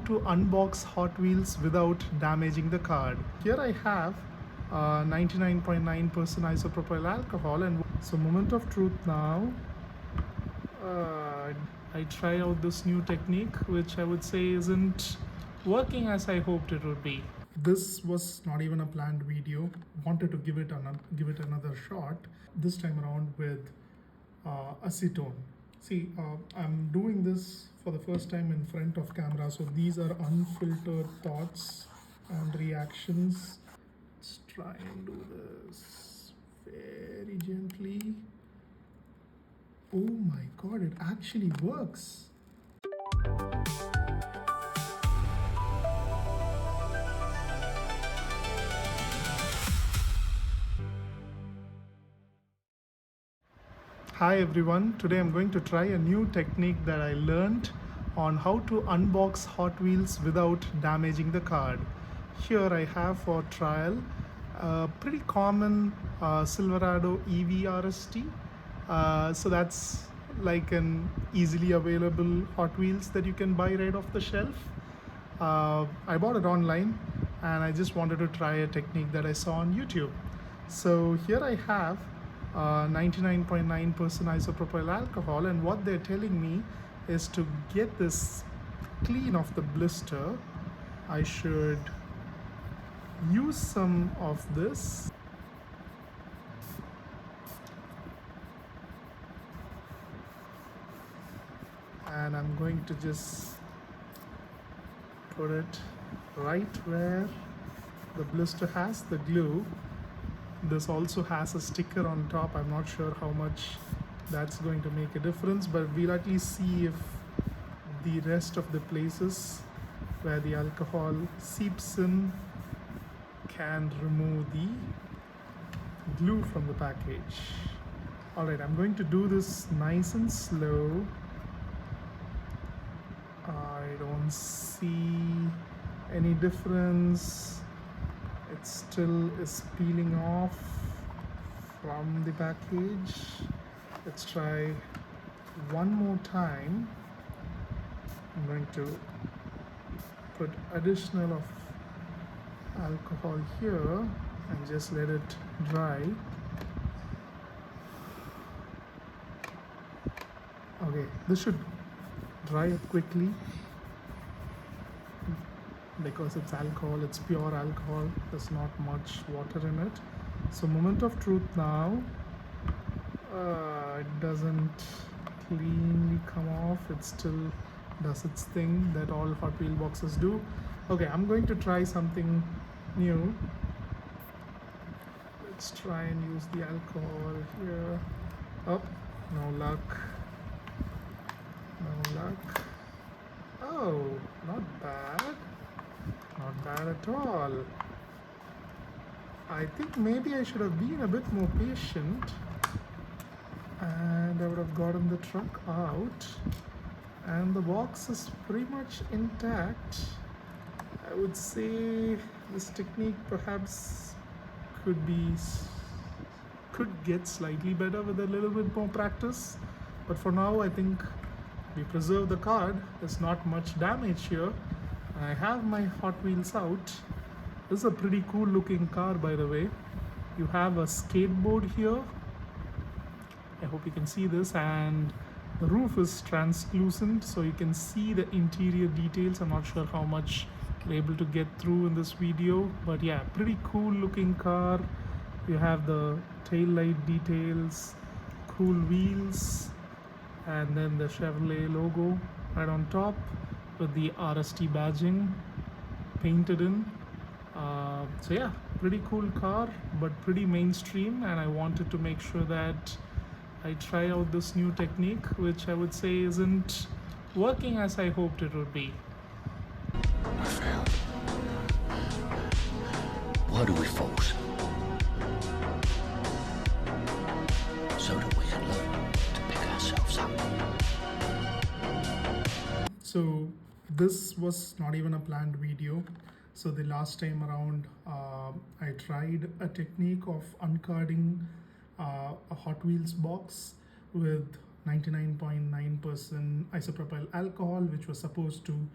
to unbox Hot Wheels without damaging the card. Here I have 99.9% isopropyl alcohol, and so moment of truth now. I try out this new technique, which I would say isn't working as I hoped it would be. This was not even a planned video. Wanted to give it another shot. This time around with acetone. See, I'm doing this for the first time in front of camera, so these are unfiltered thoughts and reactions. Let's try and do this very gently. Oh my god, it actually works. Hi everyone, today I'm going to try a new technique that I learned on how to unbox Hot Wheels without damaging the card. Here I have for trial a pretty common Silverado EV RST. So that's like an easily available Hot Wheels that you can buy right off the shelf. I bought it online and I just wanted to try a technique that I saw on YouTube. So here I have 99.9% isopropyl alcohol, and what they're telling me is to get this clean off the blister, I should use some of this. And I'm going to just put it right where the blister has the glue. This also has a sticker on top. I'm not sure how much that's going to make a difference, but we'll at least see if the rest of the places where the alcohol seeps in can remove the glue from the package. Alright, I'm going to do this nice and slow. I don't see any difference. It still is peeling off from the package. Let's try one more time. I'm going to put additional of alcohol here and just let it dry. Okay, this should dry up quickly because it's alcohol, it's pure alcohol, there's not much water in it. So moment of truth now. It doesn't cleanly come off, it still does its thing that all Hot Wheel boxes do. Okay, I'm going to try something new. Let's try and use the alcohol here. Oh, no luck. No luck. Oh, not bad. Not bad at all. I think maybe I should have been a bit more patient and I would have gotten the truck out, and the box is pretty much intact. I would say this technique perhaps could get slightly better with a little bit more practice, but for now I think we preserve the card. There's not much damage here. I have my Hot Wheels out. This is a pretty cool looking car, by the way. You have a skateboard here. I hope you can see this, and the roof is translucent so you can see the interior details. I'm not sure how much you're able to get through in this video, but yeah, pretty cool looking car. You have the tail light details, cool wheels, and then the Chevrolet logo right on top with the RST badging painted in. So yeah, pretty cool car, but pretty mainstream, and I wanted to make sure that I try out this new technique, which I would say isn't working as I hoped it would be. I failed. Why do we false? So that we can learn to pick ourselves up. So this was not even a planned video. So the last time around, I tried a technique of uncarding a Hot Wheels box with 99.9% isopropyl alcohol, which was supposed to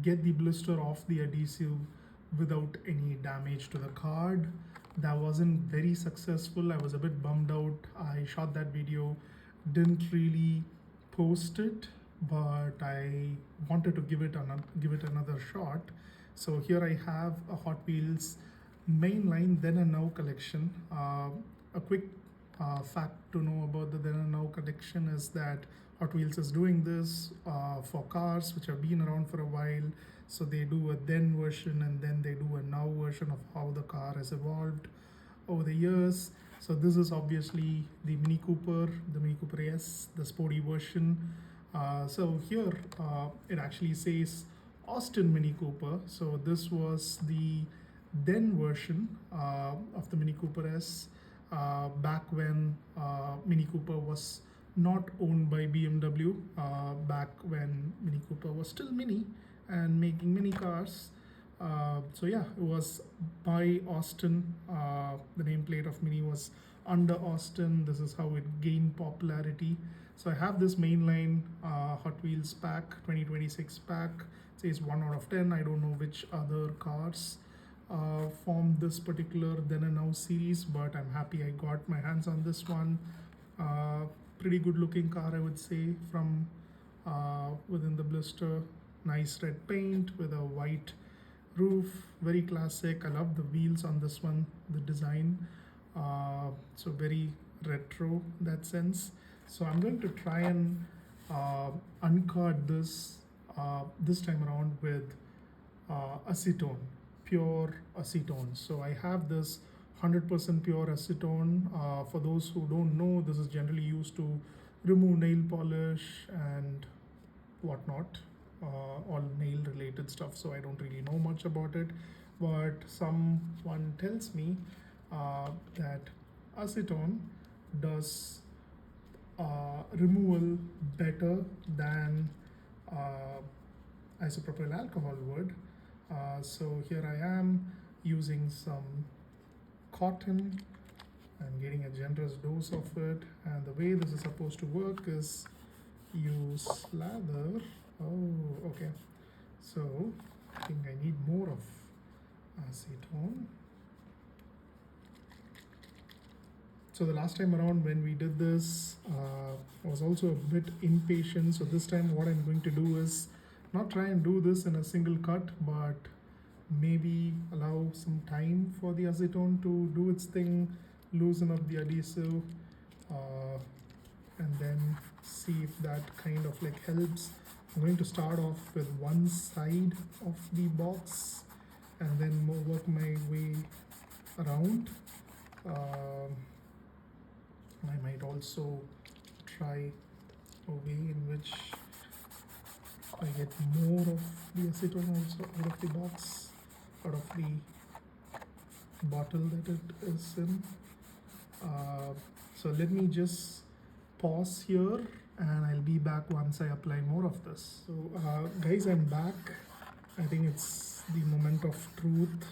get the blister off the adhesive without any damage to the card. That wasn't very successful. I was a bit bummed out. I shot that video, didn't really post it, but I wanted to give it another shot. So here I have a Hot Wheels mainline then and now collection. A quick fact to know about the then and now collection is that Hot Wheels is doing this for cars which have been around for a while. So they do a then version and then they do a now version of how the car has evolved over the years. So this is obviously the Mini Cooper S, the sporty version. So here it actually says Austin Mini Cooper. So this was the then version of the Mini Cooper S back when Mini Cooper was not owned by BMW, back when Mini Cooper was still Mini and making mini cars. So yeah, it was by Austin. The nameplate of Mini was under Austin. This is how it gained popularity. So I have this mainline Hot Wheels pack, 2026 pack. It says 1 out of 10. I don't know which other cars form this particular then and now series, but I'm happy I got my hands on this one. Pretty good looking car, I would say, from within the blister. Nice red paint with a white roof, very classic. I love the wheels on this one, the design, so very retro in that sense. So I'm going to try and uncard this time around with acetone, pure acetone. So I have this 100% pure acetone. For those who don't know, this is generally used to remove nail polish and whatnot, all nail related stuff. So I don't really know much about it, but someone tells me that acetone does removal better than isopropyl alcohol would. So here I am using some cotton and getting a generous dose of it, and the way this is supposed to work is you slather. Oh, okay, so I think I need more of acetone. So the last time around when we did this, I was also a bit impatient. So this time what I'm going to do is not try and do this in a single cut, but maybe allow some time for the acetone to do its thing, loosen up the adhesive, and then see if that kind of like helps. I'm going to start off with one side of the box and then work my way around. I might also try a way in which I get more of the acetone also out of the box, out of the bottle that it is in. So let me just pause here and I'll be back once I apply more of this. So guys, I'm back. I think it's the moment of truth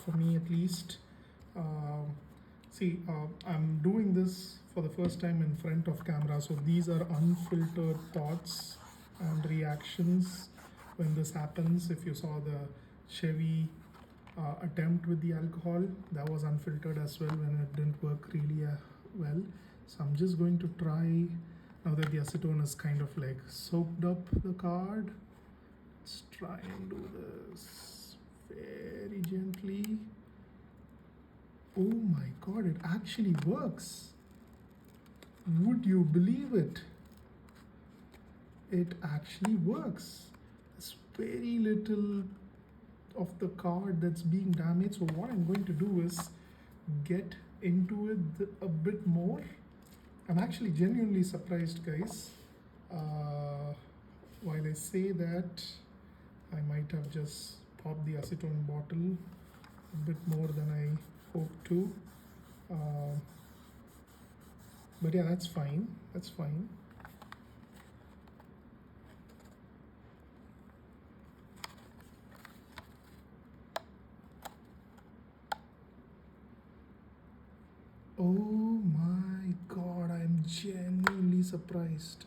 for me at least. I'm doing this for the first time in front of camera, so these are unfiltered thoughts and reactions when this happens. If you saw the Chevy attempt with the alcohol, that was unfiltered as well when it didn't work really well. So I'm just going to try, now that the acetone is kind of like soaked up the card, let's try and do this very gently. Oh my god, it actually works. Would you believe it? It actually works. There's very little of the card that's being damaged. So what I'm going to do is get into it a bit more. I'm actually genuinely surprised, guys. While I say that, I might have just popped the acetone bottle a bit more than I hoped to. But yeah, that's fine. That's fine. Oh my god, I'm genuinely surprised.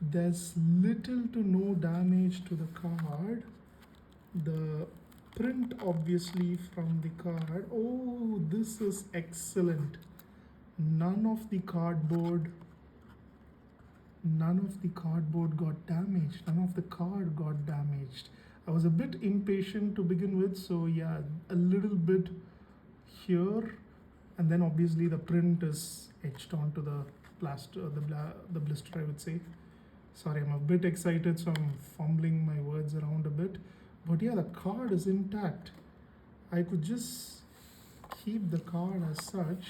There's little to no damage to the card. The print obviously from the card. Oh, this is excellent. None of the cardboard got damaged. None of the card got damaged. I was a bit impatient to begin with, so yeah, a little bit here, and then obviously the print is etched onto the plaster, the blister, I would say. Sorry, I'm a bit excited, so I'm fumbling my words around a bit. But yeah, the card is intact. I could just keep the card as such.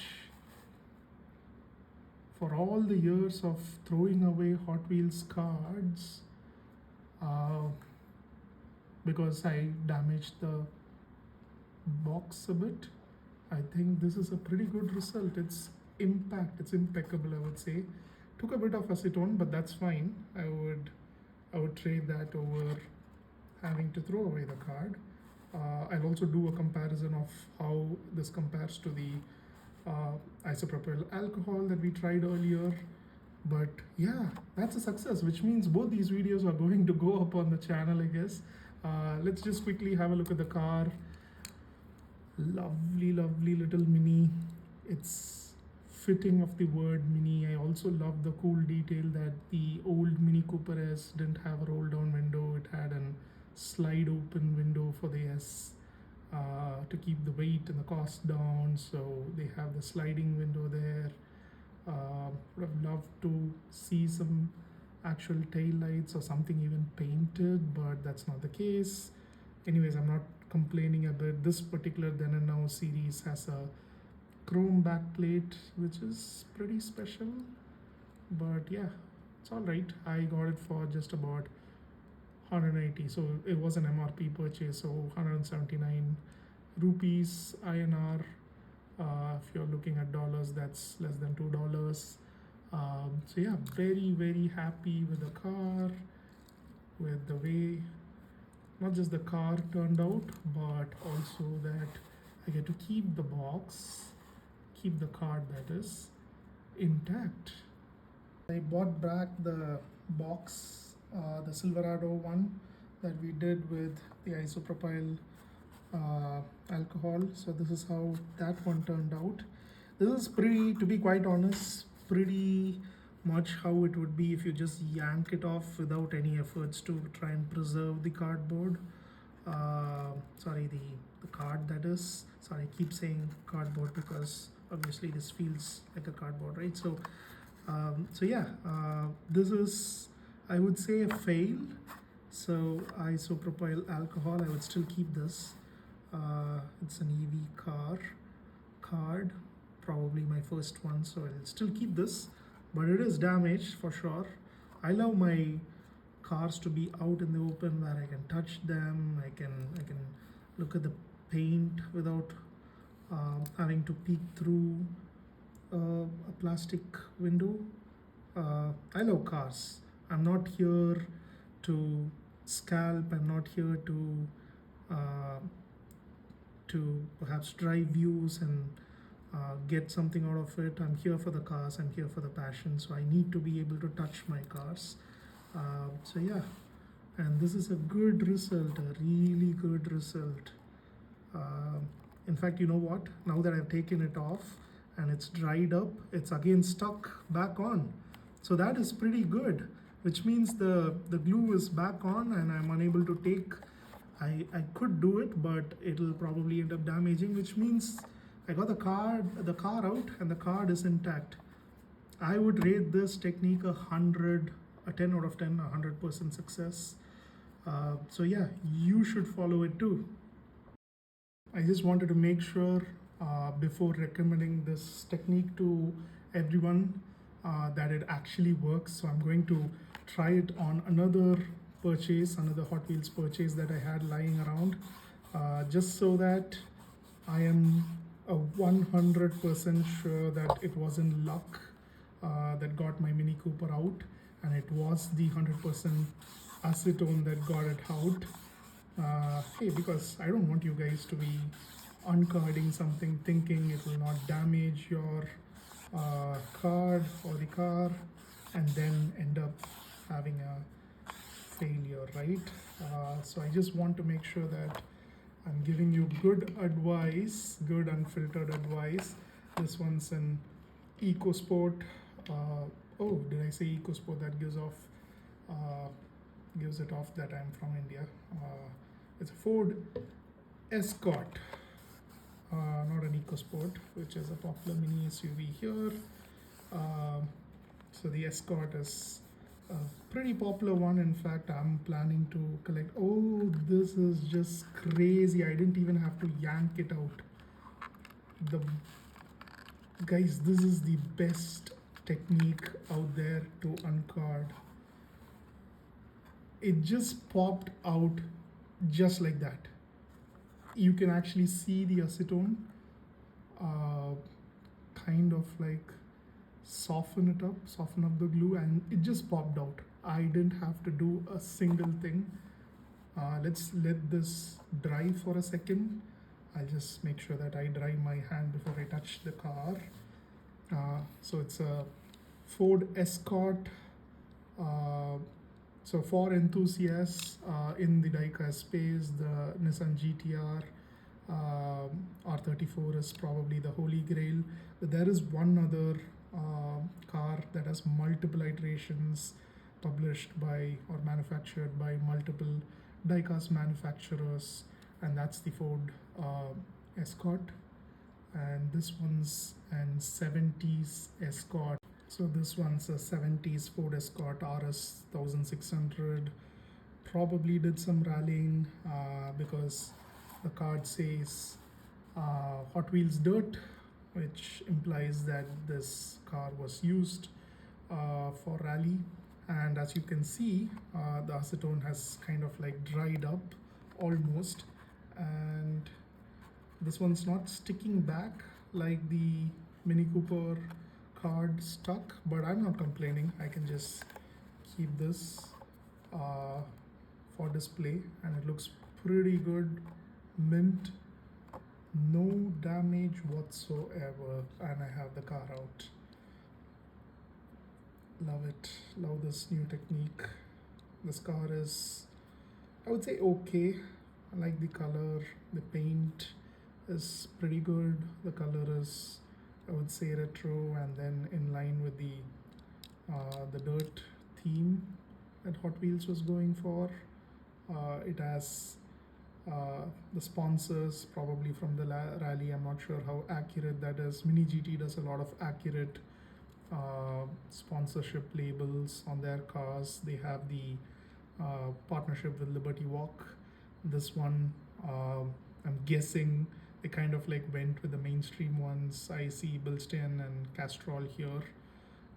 For all the years of throwing away Hot Wheels cards, because I damaged the box a bit, I think this is a pretty good result. It's impeccable, I would say. Took a bit of acetone, but that's fine. I would trade that over having to throw away the card. I'll also do a comparison of how this compares to the isopropyl alcohol that we tried earlier. But yeah, that's a success, which means both these videos are going to go up on the channel, I guess. Let's just quickly have a look at the car. Lovely little Mini. It's fitting of the word Mini. I also love the cool detail that the old Mini Cooper S didn't have a roll down window. It had a slide open window for the S to keep the weight and the cost down. So they have the sliding window there. Would have loved to see some actual tail lights or something even painted, but that's not the case. Anyways, I'm not complaining about this particular Then and Now series. Has a chrome backplate, which is pretty special, but yeah, it's all right. I got it for just about 180, so it was an MRP purchase, so 179 rupees INR. If you're looking at dollars, that's less than $2. So yeah, very happy with the car, with the way not just the car turned out, but also that I get to keep the box, keep the card, that is, intact. I bought back the box, the Silverado one that we did with the isopropyl alcohol. So this is how that one turned out. This is pretty, to be quite honest, pretty much how it would be if you just yank it off without any efforts to try and preserve the cardboard. Sorry, the card, that is. Sorry, I keep saying cardboard because obviously this feels like a cardboard, right? So yeah, this is, I would say, a fail. So isopropyl alcohol, I would still keep this. It's an EV card, probably my first one, so I'll still keep this, but it is damaged for sure. I love my cars to be out in the open where I can touch them. I can look at the paint without having to peek through a plastic window. I love cars. I'm not here to scalp. I'm not here to perhaps drive views and get something out of it. I'm here for the cars. I'm here for the passion. So I need to be able to touch my cars. So yeah, and this is a good result, a really good result. In fact, you know what? Now that I've taken it off and it's dried up, it's again stuck back on. So that is pretty good, which means the glue is back on and I'm unable to take. I could do it, but it'll probably end up damaging, which means I got the car out and the card is intact. I would rate this technique a 10 out of 10, 100% success. So yeah, you should follow it too. I just wanted to make sure before recommending this technique to everyone that it actually works. So I'm going to try it on another Hot Wheels purchase that I had lying around, just so that I am 100% sure that it wasn't luck that got my Mini Cooper out, and it was the 100% acetone that got it out. Hey, because I don't want you guys to be uncarding something thinking it will not damage your card or the car and then end up having a failure, right? So I just want to make sure that I'm giving you good advice, good unfiltered advice. This one's an EcoSport. Oh, did I say EcoSport? That gives it off that I'm from India. It's a Ford Escort, not an EcoSport, which is a popular mini SUV here. So the Escort is a pretty popular one. In fact, I'm planning to collect. Oh, this is just crazy. I didn't even have to yank it out. The guys, this is the best technique out there to uncard. It just popped out just like that. You can actually see the acetone kind of like soften up the glue, and it just popped out. I didn't have to do a single thing. Let's let this dry for a second. I'll just make sure that I dry my hand before I touch the car. So it's a Ford Escort. So for enthusiasts in the diecast space, the Nissan GTR R34 is probably the holy grail. But there is one other car that has multiple iterations published by or manufactured by multiple diecast manufacturers, and that's the Ford Escort. And this one's an 70s Escort. So this one's a 70s Ford Escort RS 1600. Probably did some rallying because the card says Hot Wheels Dirt, which implies that this car was used for rally. And as you can see, the acetone has kind of like dried up almost, and this one's not sticking back like the Mini Cooper card stuck, but I'm not complaining. I can just keep this for display, and it looks pretty good. Mint, no damage whatsoever, and I have the car out. Love it. Love this new technique. This car is, I would say, okay. I like the color. The paint is pretty good. The color is, I would say, retro, and then in line with the dirt theme that Hot Wheels was going for. It has the sponsors probably from the rally. I'm not sure how accurate that is. Mini GT does a lot of accurate sponsorship labels on their cars. They have the partnership with Liberty Walk. This one, I'm guessing they kind of like went with the mainstream ones. I see Bilstein and Castrol here.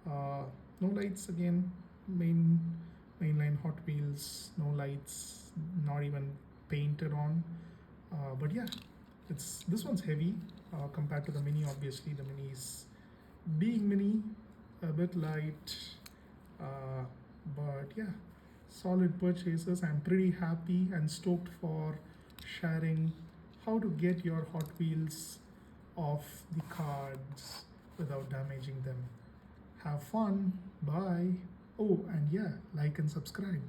No lights again. Mainline Hot Wheels. No lights. Not even painted on. But yeah, this one's heavy compared to the Mini. Obviously, the Mini is being Mini, a bit light, but yeah, solid purchases. I'm pretty happy and stoked for sharing how to get your Hot Wheels off the cards without damaging them. Have fun. Bye. Oh, and yeah, like and subscribe.